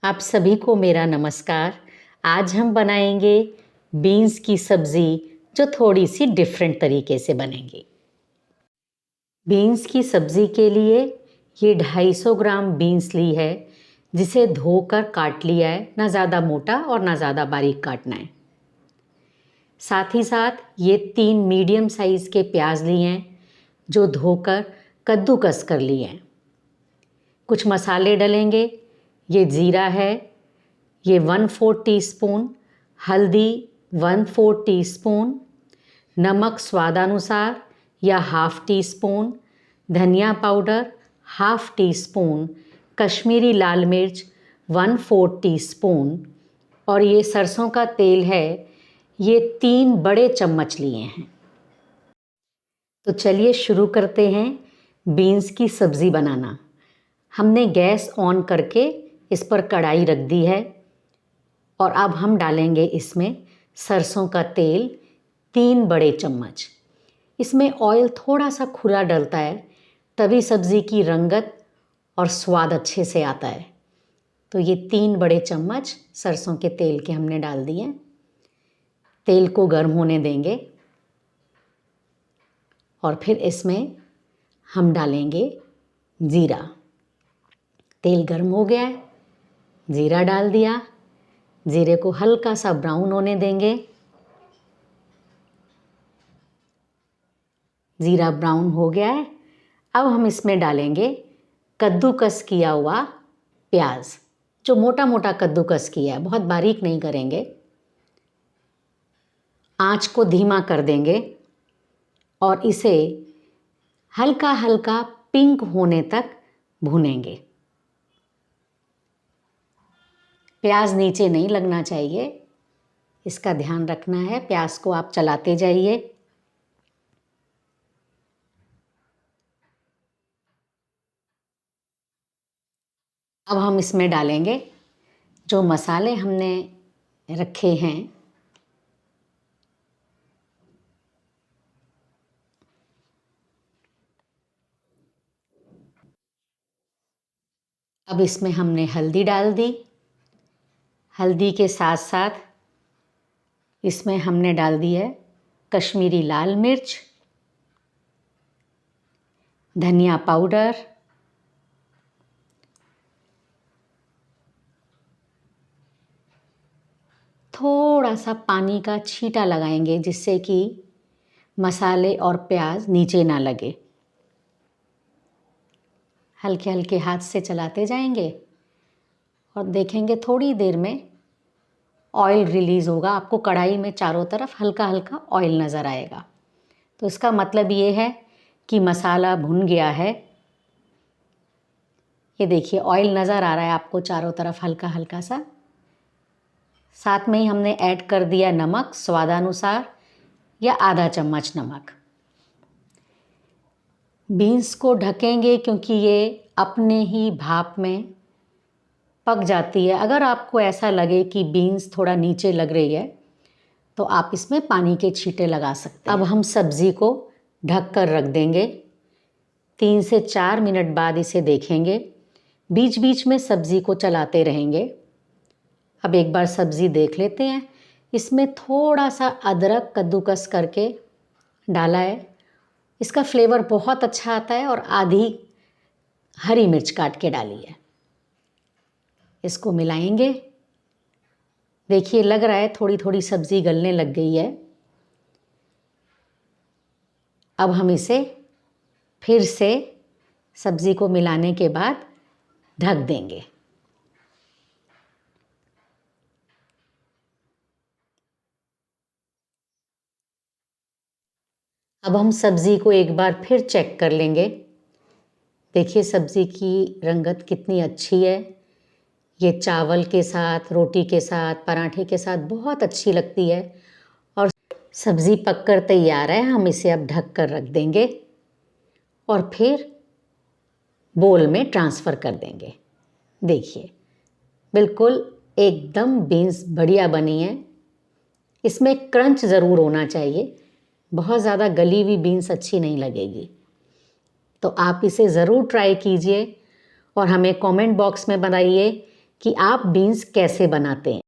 आप सभी को मेरा नमस्कार। आज हम बनाएंगे बीन्स की सब्ज़ी जो थोड़ी सी डिफरेंट तरीके से बनेगी। बीन्स की सब्ज़ी के लिए ये 250 ग्राम बीन्स ली है, जिसे धोकर काट लिया है, ना ज़्यादा मोटा और ना ज़्यादा बारीक काटना है। साथ ही साथ ये 3 मीडियम साइज़ के प्याज लिए हैं, जो धोकर कद्दूकस कर लिए हैं। कुछ मसाले डलेंगे। ये ज़ीरा है, ये 1/4 टीस्पून, हल्दी 1/4 टीस्पून, नमक स्वादानुसार या हाफ़ टी स्पून, धनिया powder half teaspoon, Kashmiri लाल मिर्च 1/4 टीस्पून और ये सरसों का तेल है, ये 3 बड़े चम्मच लिए हैं। तो चलिए शुरू करते हैं बीन्स की सब्ज़ी बनाना। हमने गैस ऑन करके इस पर कढ़ाई रख दी है और अब हम डालेंगे इसमें सरसों का तेल 3 बड़े चम्मच। इसमें ऑयल थोड़ा सा खुला डलता है, तभी सब्ज़ी की रंगत और स्वाद अच्छे से आता है। तो ये 3 बड़े चम्मच सरसों के तेल के हमने डाल दिए। तेल को गर्म होने देंगे और फिर इसमें हम डालेंगे ज़ीरा। तेल गर्म हो गया है, ज़ीरा डाल दिया। ज़ीरे को हल्का सा ब्राउन होने देंगे। ज़ीरा ब्राउन हो गया है। अब हम इसमें डालेंगे कद्दूकस किया हुआ प्याज, जो मोटा मोटा कद्दूकस किया है, बहुत बारीक नहीं करेंगे। आंच को धीमा कर देंगे और इसे हल्का हल्का पिंक होने तक भूनेंगे। प्याज नीचे नहीं लगना चाहिए, इसका ध्यान रखना है। प्याज को आप चलाते जाइए। अब हम इसमें डालेंगे जो मसाले हमने रखे हैं। अब इसमें हमने हल्दी डाल दी। हल्दी के साथ साथ इसमें हमने डाल दी है कश्मीरी लाल मिर्च, धनिया पाउडर, थोड़ा सा पानी का छींटा लगाएंगे, जिससे कि मसाले और प्याज नीचे ना लगे। हल्के हल्के हाथ से चलाते जाएंगे और देखेंगे थोड़ी देर में ऑयल रिलीज़ होगा। आपको कढ़ाई में चारों तरफ हल्का हल्का ऑयल नज़र आएगा। तो इसका मतलब ये है कि मसाला भुन गया है। ये देखिए ऑयल नज़र आ रहा है आपको चारों तरफ हल्का हल्का सा। साथ में ही हमने ऐड कर दिया नमक स्वादानुसार या आधा चम्मच नमक। बीन्स को ढकेंगे क्योंकि ये अपने ही भाप में पक जाती है। अगर आपको ऐसा लगे कि बीन्स थोड़ा नीचे लग रही है, तो आप इसमें पानी के छींटे लगा सकते हैं। अब हम सब्ज़ी को ढक कर रख देंगे। 3 से 4 मिनट बाद इसे देखेंगे। बीच बीच में सब्ज़ी को चलाते रहेंगे। अब एक बार सब्ज़ी देख लेते हैं। इसमें थोड़ा सा अदरक कद्दूकस करके डाला है, इसका फ्लेवर बहुत अच्छा आता है। और आधी हरी मिर्च काट के डाली है। इसको मिलाएंगे। देखिए लग रहा है थोड़ी थोड़ी सब्ज़ी गलने लग गई है। अब हम इसे फिर से सब्ज़ी को मिलाने के बाद ढक देंगे। अब हम सब्ज़ी को एक बार फिर चेक कर लेंगे। देखिए सब्ज़ी की रंगत कितनी अच्छी है। ये चावल के साथ, रोटी के साथ, पराठे के साथ बहुत अच्छी लगती है। और सब्ज़ी पककर तैयार है। हम इसे अब ढक कर रख देंगे और फिर बोल में ट्रांसफ़र कर देंगे। देखिए बिल्कुल एकदम बीन्स बढ़िया बनी है। इसमें क्रंच ज़रूर होना चाहिए, बहुत ज़्यादा गली हुई बीन्स अच्छी नहीं लगेगी। तो आप इसे ज़रूर ट्राई कीजिए और हमें कमेंट बॉक्स में बताइए कि आप बीन्स कैसे बनाते हैं।